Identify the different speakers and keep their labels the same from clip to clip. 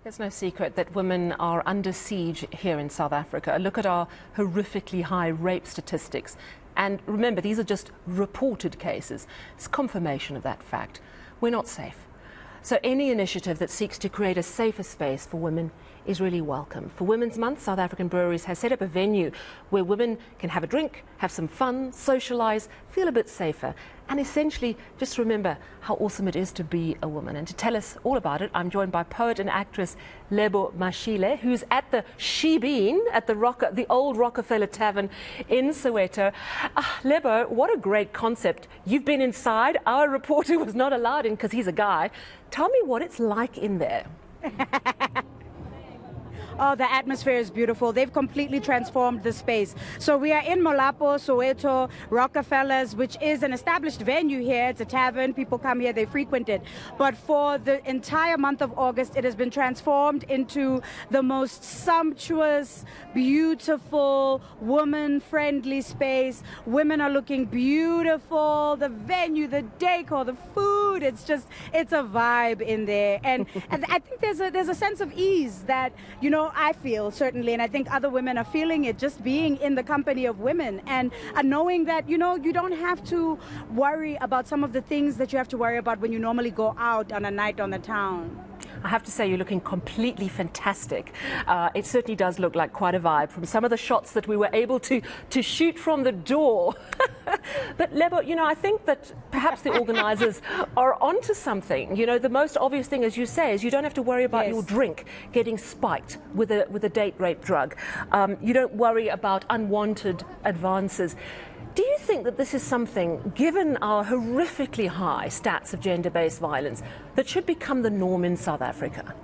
Speaker 1: There's no secret that women are under siege here in South Africa. Look at our horrifically high rape statistics. And remember, these are just reported cases. It's confirmation of that fact. We're not safe. So any initiative that seeks to create a safer space for women is really welcome. For Women's Month, South African Breweries has set up a venue where women can have a drink, have some fun, socialise, feel a bit safer, and essentially just remember how awesome it is to be a woman. And to tell us all about it, I'm joined by poet and actress Lebo Mashile, who's at the Shebeen at the old Rockefeller Tavern in Soweto. Lebo, what a great concept. You've been inside. Our reporter was not allowed in because he's a guy. Tell me what it's like in there.
Speaker 2: Oh, the atmosphere is beautiful. They've completely transformed the space. So we are in Molapo, Soweto, Rockefellers, which is an established venue here. It's a tavern. People come here, they frequent it. But for the entire month of August, it has been transformed into the most sumptuous, beautiful, woman-friendly space. Women are looking beautiful. The venue, the decor, the food, it's a vibe in there. And I think there's a sense of ease that, you know, I feel certainly, and I think other women are feeling it, just being in the company of women and knowing that, you know, you don't have to worry about some of the things that you have to worry about when you normally go out on a night on the town.
Speaker 1: I have to say, you're looking completely fantastic. It certainly does look like quite a vibe from some of the shots that we were able to shoot from the door. But Lebo, you know, I think that perhaps the organisers are onto something. You know, the most obvious thing, as you say, is you don't have to worry about your drink getting spiked with a date rape drug. You don't worry about unwanted advances. Do you think that this is something, given our horrifically high stats of gender-based violence, that should become the norm in South Africa?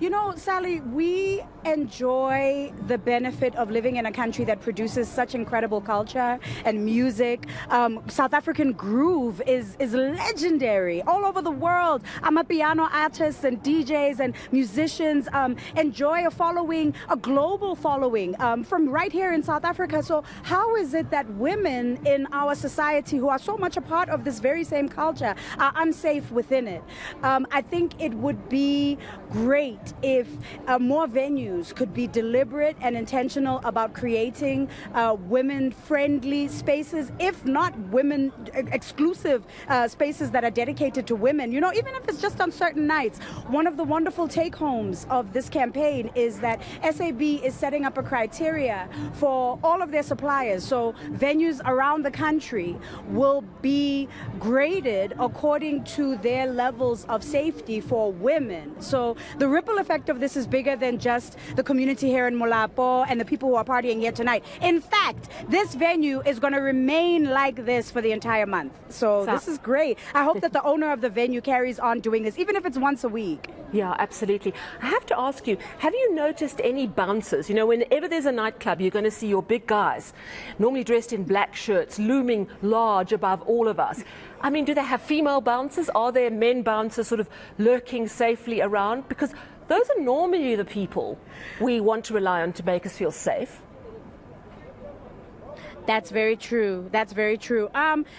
Speaker 2: You know, Sally, we enjoy the benefit of living in a country that produces such incredible culture and music. South African groove is legendary all over the world. Amapiano artists and DJs and musicians enjoy a global following from right here in South Africa. So how is it that women in our society who are so much a part of this very same culture are unsafe within it? I think it would be great if more venues could be deliberate and intentional about creating women-friendly spaces, if not women-exclusive spaces that are dedicated to women. You know, even if it's just on certain nights. One of the wonderful take-homes of this campaign is that SAB is setting up a criteria for all of their suppliers. So venues around the country will be graded according to their levels of safety for women. So the ripple effect of this is bigger than just the community here in Molapo and the people who are partying here tonight. In fact, this venue is going to remain like this for the entire month. So this is great. I hope that the owner of the venue carries on doing this, even if it's once a week.
Speaker 1: Yeah, absolutely. I have to ask you, have you noticed any bouncers? You know, whenever there's a nightclub, you're going to see your big guys, normally dressed in black shirts, looming large above all of us. I mean, do they have female bouncers? Are there men bouncers sort of lurking safely around? Because those are normally the people we want to rely on to make us feel safe.
Speaker 2: That's very true. That's very true.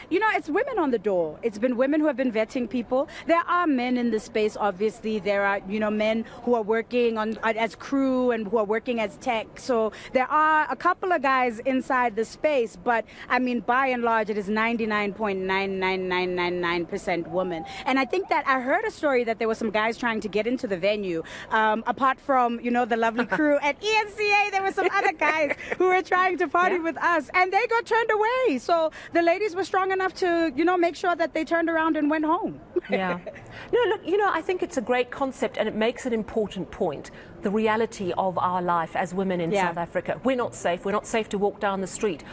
Speaker 2: You know, it's women on the door. It's been women who have been vetting people. There are men in the space, obviously. There are, you know, men who are working as crew and who are working as tech. So there are a couple of guys inside the space. But, I mean, by and large, it is 99.99999% women. And I think that I heard a story that there were some guys trying to get into the venue. Apart from, you know, the lovely crew at eNCA, there were some other guys who were trying to party with us. And they got turned away. So the ladies were strong enough to, you know, make sure that they turned around and went home.
Speaker 1: Yeah. No, look, you know, I think it's a great concept and it makes an important point. The reality of our life as women in South Africa. We're not safe. We're not safe to walk down the street.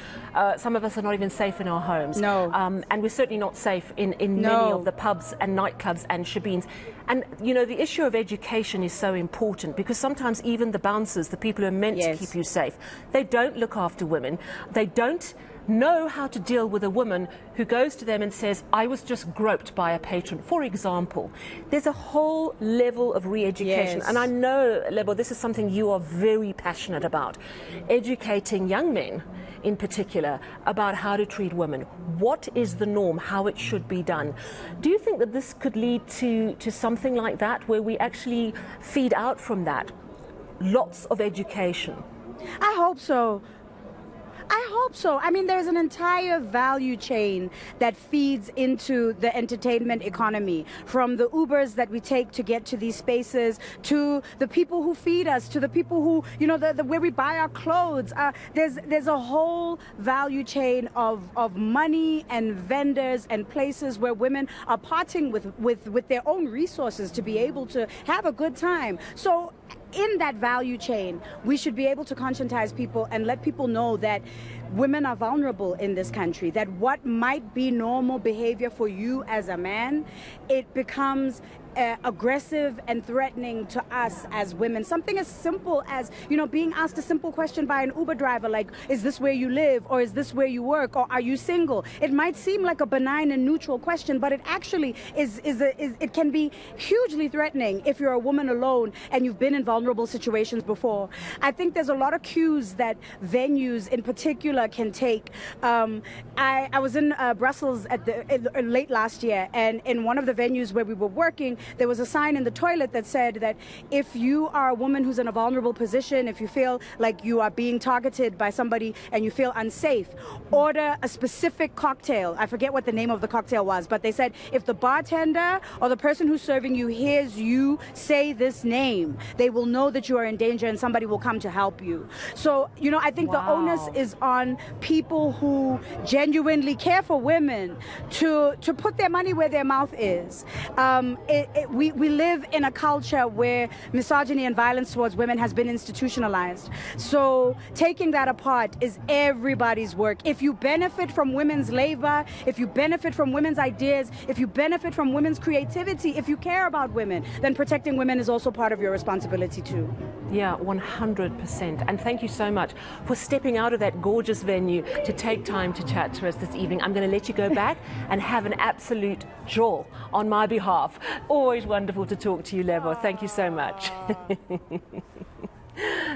Speaker 1: Some of us are not even safe in our homes.
Speaker 2: No.
Speaker 1: And we're certainly not safe in many of the pubs and nightclubs and shebeens. And, you know, the issue of education is so important because sometimes even the bouncers, the people who are meant to keep you safe, they don't look after women. They don't know how to deal with a woman who goes to them and says, I was just groped by a patron, for example. There's a whole level of re-education.
Speaker 2: Yes.
Speaker 1: And I know, Lebo, this is something you are very passionate about, educating young men in particular about how to treat women. What is the norm, how it should be done? Do you think that this could lead to something like that, where we actually feed out from that lots of education?
Speaker 2: I hope so. I hope so. I mean, there's an entire value chain that feeds into the entertainment economy, from the Ubers that we take to get to these spaces, to the people who feed us, to the people who, you know, where we buy our clothes. There's a whole value chain of money and vendors and places where women are parting with their own resources to be able to have a good time. So in that value chain, we should be able to conscientize people and let people know that women are vulnerable in this country, that what might be normal behavior for you as a man, it becomes aggressive and threatening to us as women. Something as simple as, you know, being asked a simple question by an Uber driver like, is this where you live, or is this where you work, or are you single? It might seem like a benign and neutral question, but it actually it can be hugely threatening if you're a woman alone and you've been in vulnerable situations before. I think there's a lot of cues that venues in particular can take. I was in Brussels late last year, and in one of the venues where we were working, there was a sign in the toilet that said that if you are a woman who's in a vulnerable position, if you feel like you are being targeted by somebody and you feel unsafe, order a specific cocktail. I forget what the name of the cocktail was, but they said if the bartender or the person who's serving you hears you say this name, they will know that you are in danger and somebody will come to help you. So, you know, I think the onus is on people who genuinely care for women to put their money where their mouth is. We live in a culture where misogyny and violence towards women has been institutionalized. So taking that apart is everybody's work. If you benefit from women's labor, if you benefit from women's ideas, if you benefit from women's creativity, if you care about women, then protecting women is also part of your responsibility too.
Speaker 1: Yeah, 100%. And thank you so much for stepping out of that gorgeous venue to take time to chat to us this evening. I'm going to let you go back and have an absolute jaw on my behalf. Always wonderful to talk to you, Lebo. Thank you so much.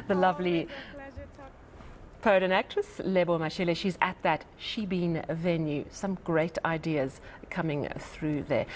Speaker 1: The lovely poet and actress, Lebo Mashile, she's at that Shebeen venue. Some great ideas coming through there.